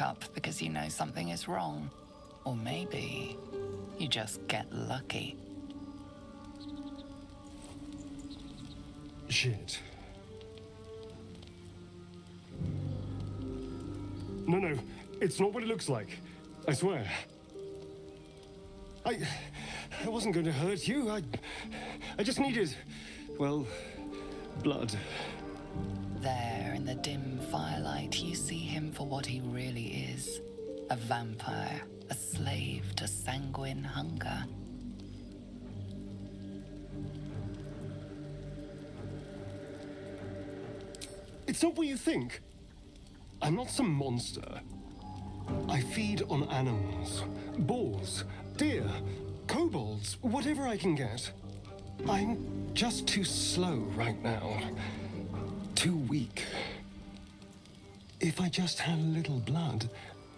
up because you know something is wrong. Or maybe you just get lucky. Shit. No, it's not what it looks like. I swear. I wasn't going to hurt you. I just needed, well, blood. There, in the dim firelight, you see him for what he really is. A vampire, a slave to sanguine hunger. It's not what you think. I'm not some monster. I feed on animals, boars, deer, kobolds, whatever I can get. I'm just too slow right now. Too weak. If I just had a little blood,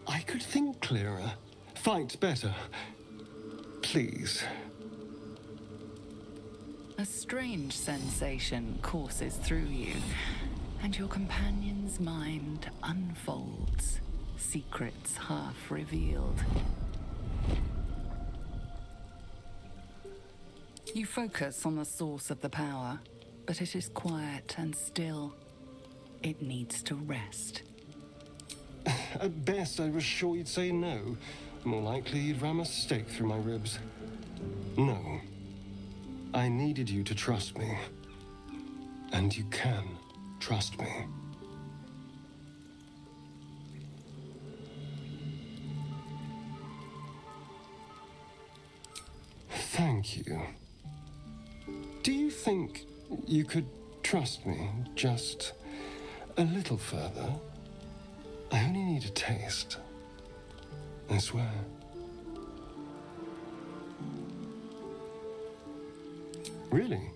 I could think clearer, fight better. Please. A strange sensation courses through you, and your companion's mind unfolds, secrets half revealed. You focus on the source of the power, but it is quiet and still. It needs to rest. At best, I was sure you'd say no. More likely, you'd ram a stake through my ribs. No. I needed you to trust me. And you can trust me. Thank you. Do you think you could trust me just a little further? I only need a taste. I swear. Really?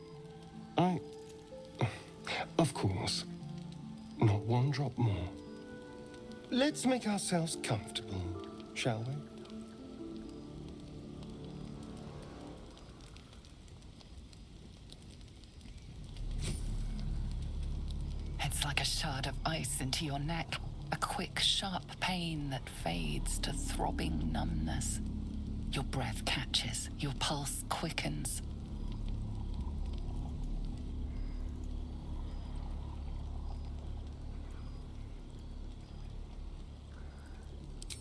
Of course. Not one drop more. Let's make ourselves comfortable, shall we? It's like a shard of ice into your neck. A quick, sharp pain that fades to throbbing numbness. Your breath catches, your pulse quickens.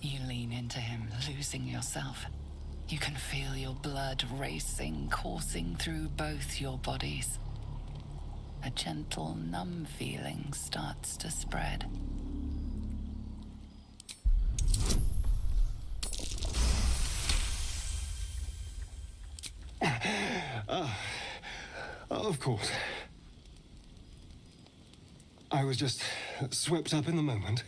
You lean into him, losing yourself. You can feel your blood racing, coursing through both your bodies. A gentle, numb feeling starts to spread. Of course. I was just swept up in the moment.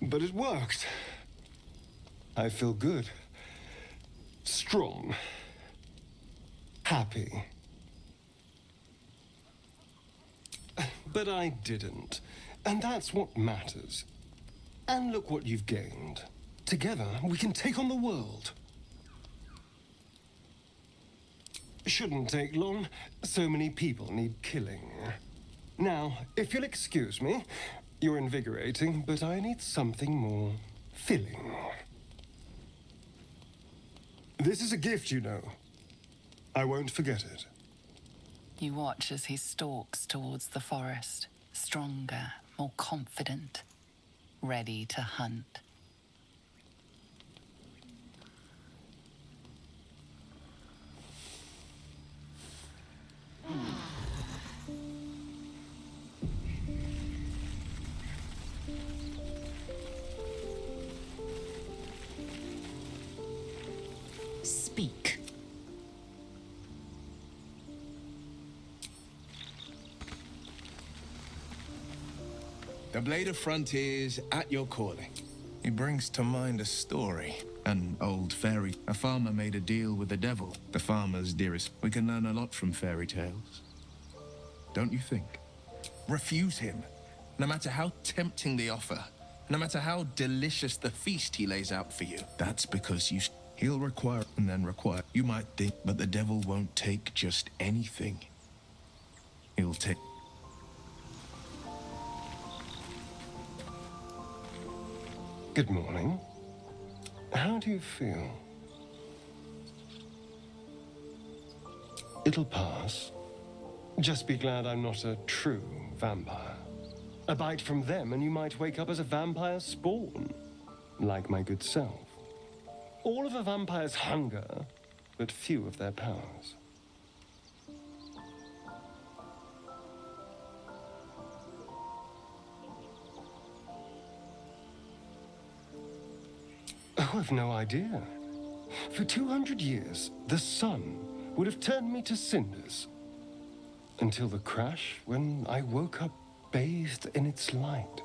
But it worked. I feel good. Strong. Happy. But I didn't. And that's what matters. And look what you've gained. Together, we can take on the world. Shouldn't take long. So many people need killing. Now, if you'll excuse me, you're invigorating, but I need something more filling. This is a gift, you know. I won't forget it. You watch as he stalks towards the forest, stronger, more confident, ready to hunt. Speak. The Blade of Frontiers at your calling. He brings to mind a story. An old fairy. A farmer made a deal with the devil, the farmer's dearest. We can learn a lot from fairy tales. Don't you think? Refuse him. No matter how tempting the offer, no matter how delicious the feast he lays out for you. That's because he'll require and then require. You might think, but the devil won't take just anything. He'll take... Good morning. How do you feel? It'll pass. Just be glad I'm not a true vampire. A bite from them and you might wake up as a vampire spawn, like my good self. All of a vampire's hunger, but few of their powers. Oh, I've no idea. For 200 years, the sun would have turned me to cinders. Until the crash, when I woke up bathed in its light.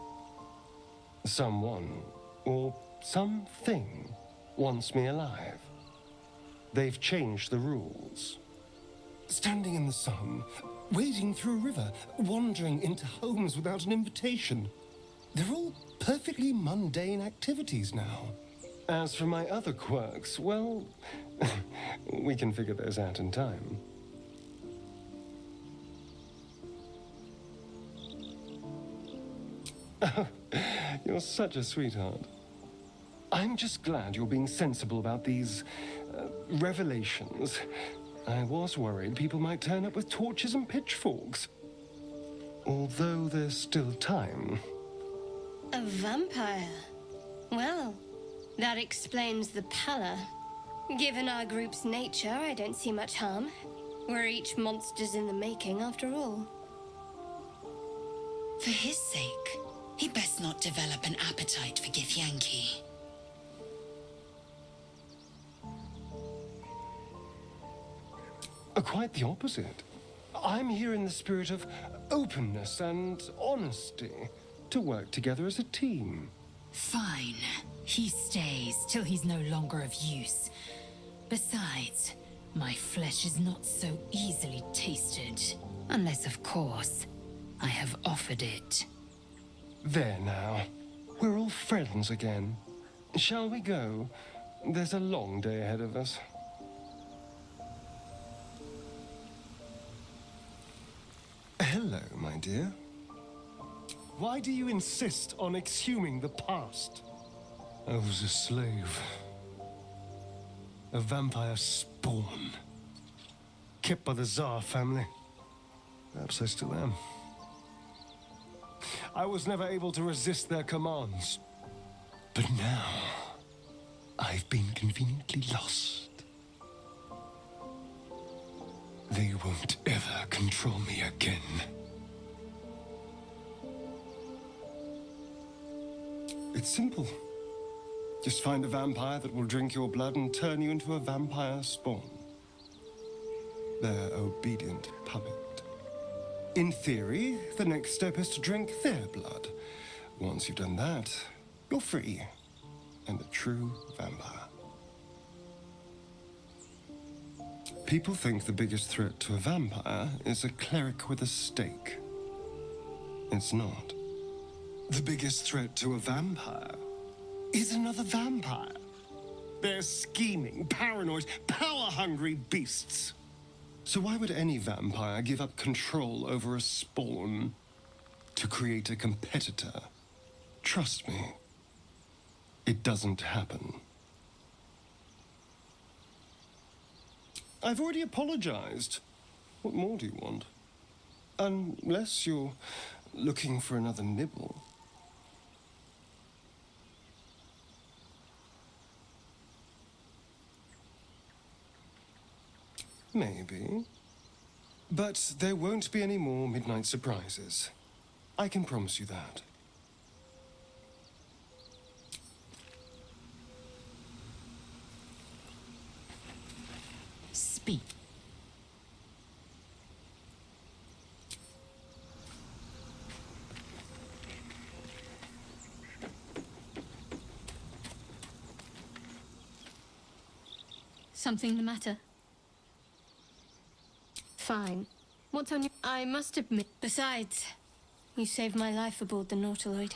Someone, or something, wants me alive. They've changed the rules. Standing in the sun, wading through a river, wandering into homes without an invitation. They're all perfectly mundane activities now. As for my other quirks, well, we can figure those out in time. Oh, you're such a sweetheart. I'm just glad you're being sensible about these revelations. I was worried people might turn up with torches and pitchforks. Although there's still time. A vampire? Well, that explains the pallor. Given our group's nature, I don't see much harm. We're each monsters in the making, after all. For his sake, he best not develop an appetite for Githyanki. Quite the opposite. I'm here in the spirit of openness and honesty to work together as a team. Fine. He stays till he's no longer of use. Besides, my flesh is not so easily tasted. Unless, of course, I have offered it. There now. We're all friends again. Shall we go? There's a long day ahead of us. Hello, my dear. Why do you insist on exhuming the past? I was a slave. A vampire spawn. Kept by the Tsar family. Perhaps I still am. I was never able to resist their commands. But now, I've been conveniently lost. They won't ever control me again. It's simple. Just find a vampire that will drink your blood and turn you into a vampire spawn. Their obedient puppet. In theory, the next step is to drink their blood. Once you've done that, you're free and a true vampire. People think the biggest threat to a vampire is a cleric with a stake. It's not. The biggest threat to a vampire is another vampire. They're scheming, paranoid, power-hungry beasts. So why would any vampire give up control over a spawn to create a competitor? Trust me, it doesn't happen. I've already apologized. What more do you want? Unless you're looking for another nibble. Maybe. But there won't be any more midnight surprises. I can promise you that. Speak. Something the matter? Fine. What's on your... I must admit... Besides, you saved my life aboard the Nautiloid.